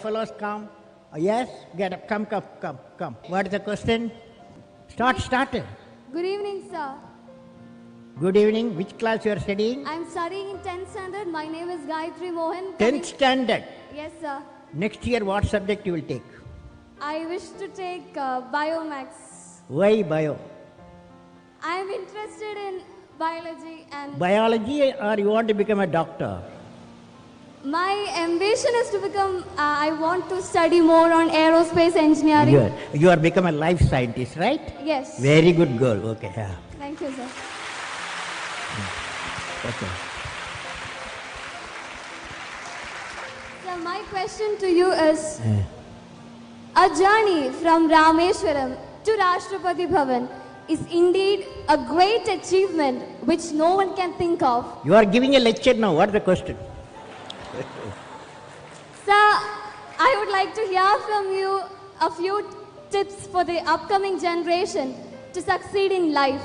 fellows come. Yes, get up, come. What is the question? Start. Good evening, sir. Good evening. Which class you are studying? I'm studying in 10th standard. My name is Gayatri Mohan. 10th standard. Yes, sir. Next year, what subject you will take? I wish to take Biomax. Why bio? I'm interested in biology and Biology, or you want to become a doctor? my ambition is to become, I want to study more on aerospace engineering. You are become a life scientist, right? Yes. Very good girl. Okay. Yeah. Thank you, sir. Okay. So my question to you is, a journey from Rameshwaram to Rashtrapati Bhavan is indeed a great achievement which no one can think of. You are giving a lecture now. What is the question? Sir, I would like to hear from you a few tips for the upcoming generation to succeed in life.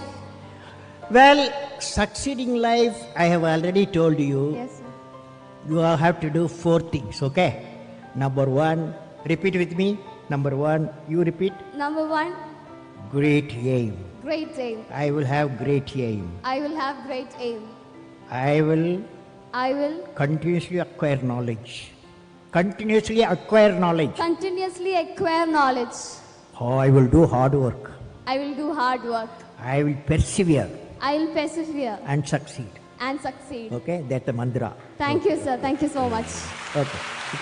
Well, succeeding life, I have already told you. Yes, sir. You have to do 4 things, okay? Number 1, repeat with me. Number 1, you repeat. Number 1, Great aim. great aim. I will have great aim. I will have great aim. I will I will continuously acquire knowledge. Continuously acquire knowledge. continuously acquire knowledge. Oh, I will do hard work. I will do hard work. I will persevere I will persevere and succeed. and succeed. Okay, that's the mantra. Thank you, sir. Thank you so much. Okay, you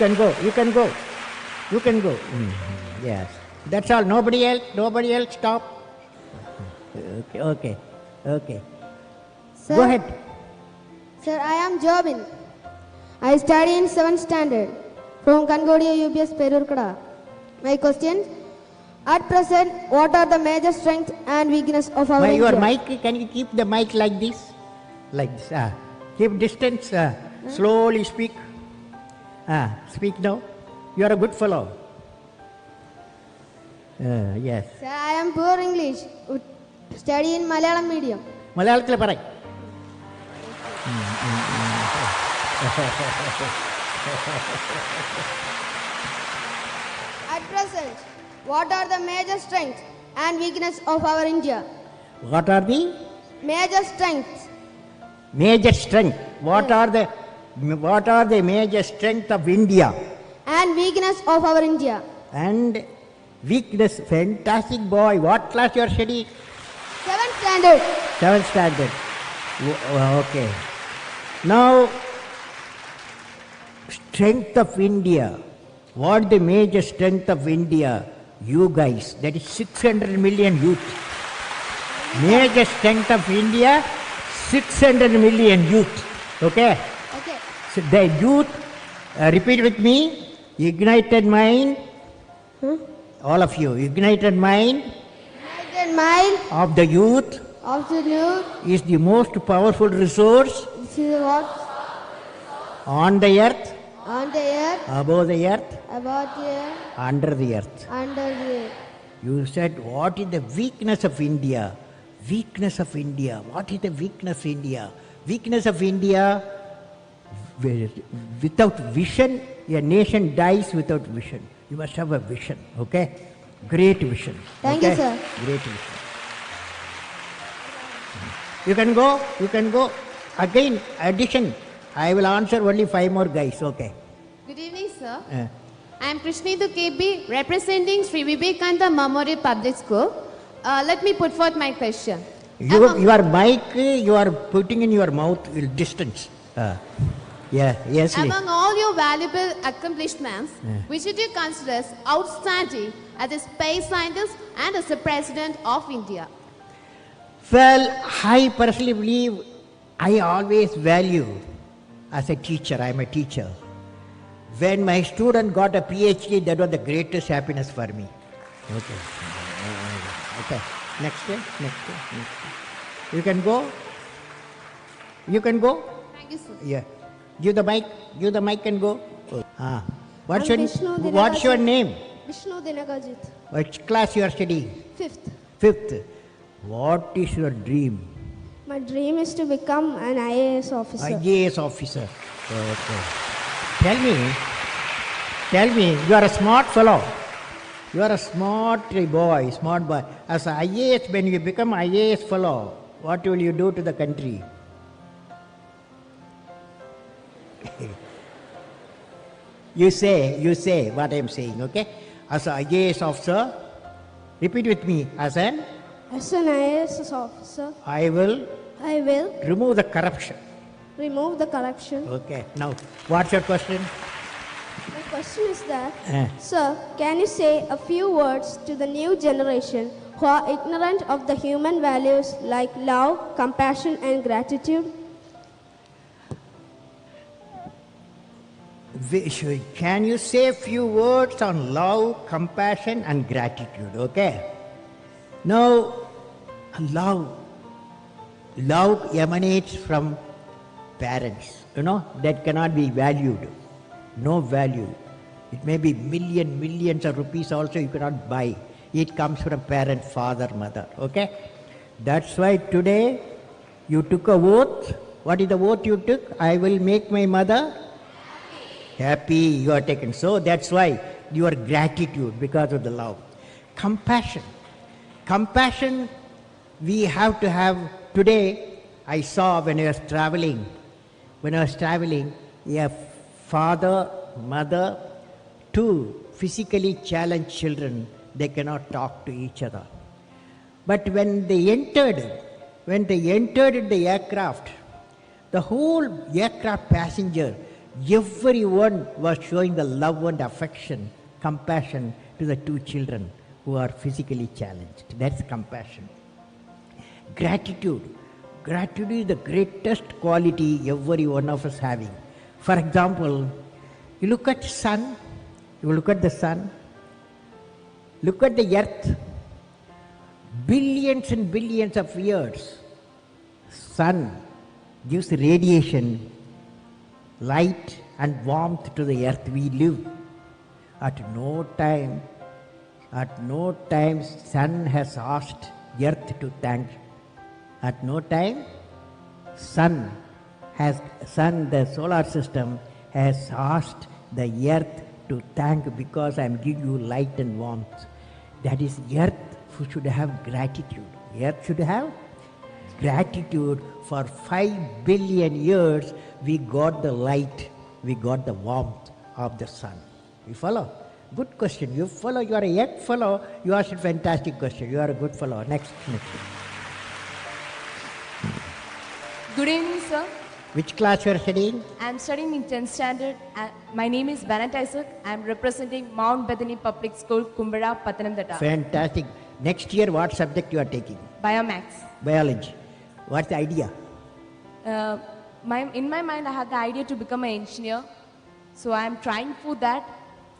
can go. Yes, that's all. Nobody else. Stop. Okay. Sir, Go ahead. Sir, I am Jobin. I study in 7th standard from Kangodia UBS Perurkada. My question, at present, what are the major strengths and weakness of our Your India? mic, can you keep the mic like this? Like this. Keep distance. Slowly speak. Speak now. You are a good fellow. Yes. Sir, I am poor English. Study in Malayalam medium. മലയാളത്തിൽ പറ. At present, what are the major strengths and weakness of our India? What are the Major strengths major strength? What are the major strength of India? and weakness of our India. And weakness. Fantastic boy. What class you are studying? 7th standard. 7th standard. Okay. Now, strength of India. What the major strength of India? You guys. That is 600 million youth. Major strength of India, 600 million youth. Okay? Okay. So the youth, repeat with me. Ignited mind. All of you. Ignited mind United mind of the youth of the youth. is the most powerful resource This is what on the earth, on the earth, above the earth, about the earth, under the earth. under the earth. You said, what is the weakness of India? Weakness of India. What is the weakness of India? Weakness of India, without vision, a nation dies without vision. You must have a vision, okay? Great vision. Thank you, okay? sir. Great vision. You can go. Again, addition. I will answer only 5 more guys, okay? Good evening, sir. Uh, I am Krishnidhu KB, representing Sri Vivekananda Memorial Public School. Let me put forth my question. your mic, you are putting in your mouth distance. Yes. Among all your valuable accomplishments, which do you consider as outstanding as a space scientist and as a president of India? Well, I personally believe I always value as a teacher. I am a teacher. When my student got a PhD, that was the greatest happiness for me. Okay. Next day. You can go. Thank you, sir. Yeah. Give the mic and go. What's I'm your Vishnu What's your Dinakajit. name? Vishnu Dinakajit. Which class you are studying? 5th. 5th. What is your dream? My dream is to become an IAS officer. IAS officer. Okay. Tell me, Tell me, you are a smart fellow. You are a smart boy, smart boy. As a IAS, when you become IAS fellow, what will you do to the country? You say what I am saying, okay? As an IAS officer, repeat with me. As an IAS officer, I will I will remove the corruption. remove the corruption. Okay. Now, what's your question? My question is that, Eh. sir, can you say a few words to the new generation who are ignorant of the human values like love, compassion, and gratitude? Can you say a few words on love, compassion, and gratitude? Okay. Now, love emanates from parents. That cannot be valued. No value. It may be millions of rupees also you cannot buy. It comes from parent, father, mother. Okay. That's why today you took a oath. What is the oath you took? I will make my mother happy. You are taken. So that's why your gratitude because of the love. Compassion. Compassion we have to have. Today I saw when I was traveling, a father, mother, two physically challenged children, they cannot talk to each other. But when they entered the aircraft, the whole aircraft passenger, everyone was showing the love and affection, compassion to the two children who are physically challenged. That's compassion. Gratitude. Gratitude is the greatest quality every one of us having. For example, you look at the sun, look at the earth, billions and billions of years, sun gives radiation, light and warmth to the earth we live. At no time sun has asked earth to thank. At no time the solar system has asked the earth to thank because I am giving you light and warmth. That is, earth should have gratitude. Earth should have gratitude. For 5 billion years we got the light, we got the warmth of the sun. You follow? Good question. You follow. You are a young fellow. You asked a fantastic question. You are a good fellow. Next. Good evening, sir. Which class you are studying? I am studying in 10th standard. My name is Bennett Isaac. I am representing Mount Bethany Public School, Kumbada, Pathanamthitta. Fantastic. Next year, what subject you are taking? Biomax. Biology. What's the idea? In my mind, I had the idea to become an engineer. So I am trying for that.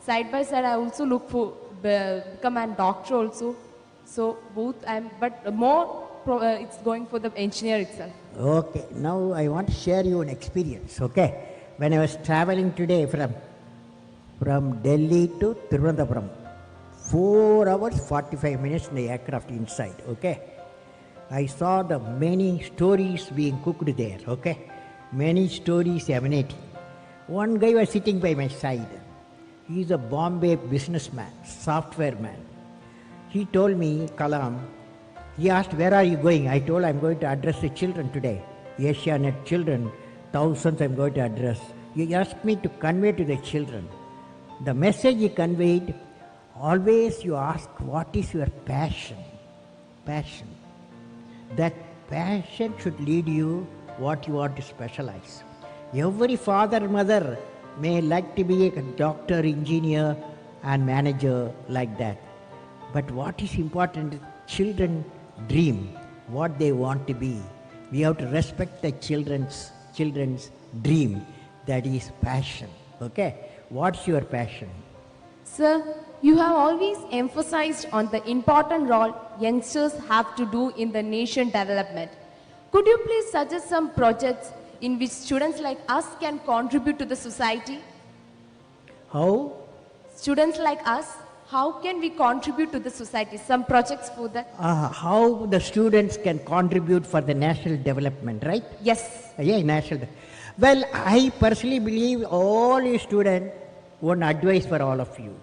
Side by side, I also look for become a doctor also. So both, but more it's going for the engineer itself. Okay. Now I want to share you an experience. Okay. When I was traveling today from Delhi to Thiruvananthapuram, 4 hours 45 minutes in the aircraft inside. Okay. I saw the many stories being cooked there. Okay. Many stories emanating. One guy was sitting by my side. He is a Bombay businessman, software man. He told me, Kalam, he asked, where are you going? I told, I'm going to address the children today. Asianet children, thousands I'm going to address. He asked me to convey to the children. The message he conveyed, always you ask, what is your passion? Passion. That passion should lead you what you want to specialize. Every father, mother may like to be a doctor, engineer and manager like that. But what is important, children dream what they want to be. We have to respect the children's dream. That is passion. Okay? What's your passion? Sir, you have always emphasized on the important role youngsters have to do in the nation development. Could you please suggest some projects in which students like us can contribute to the society? How? Students like us, how can we contribute to the society? Some projects for that? How the students can contribute for the national development, right? Yes. Yeah, national. Well, I personally believe all students one advice for all of you.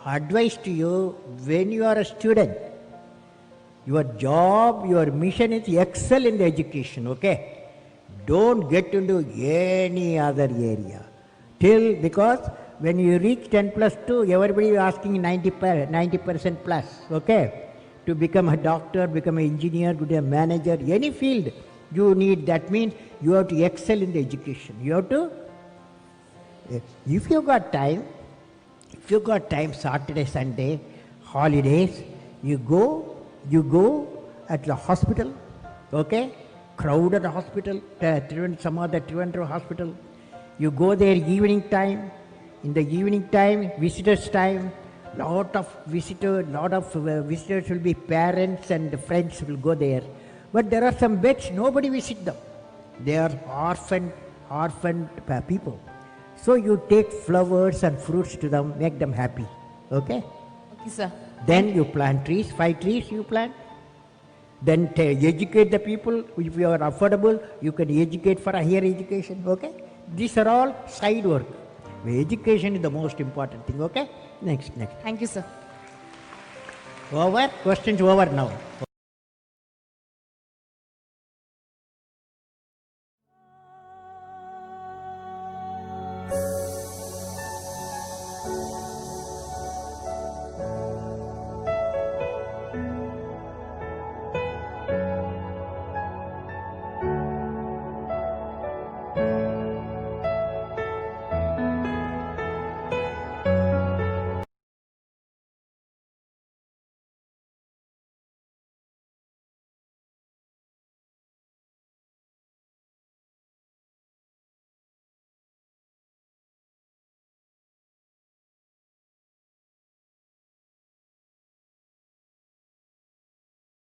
Advice to you, when you are a student, your job, your mission is excel in the education, okay? Don't get into any other area. Because when you reach 10 plus 2, everybody is asking 90% plus, okay? To become a doctor, become an engineer, become a manager, any field you need. That means you have to excel in the education. You have to, if you got time, Saturday, Sunday, holidays, you go at the hospital, okay? Crowded hospital, some other Trivandrum hospital. You go there evening time. In the evening time, visitors time, lot of visitors will be parents and friends will go there. But there are some beds, nobody visit them. They are orphaned people. So you take flowers and fruits to them, make them happy. Okay? Okay, sir. Then you plant trees, 5 trees you plant. Then educate the people. If you are affordable, you can educate for a higher education. Okay? These are all side work. Education is the most important thing. Okay? Next. Thank you, sir. Over? Questions over now.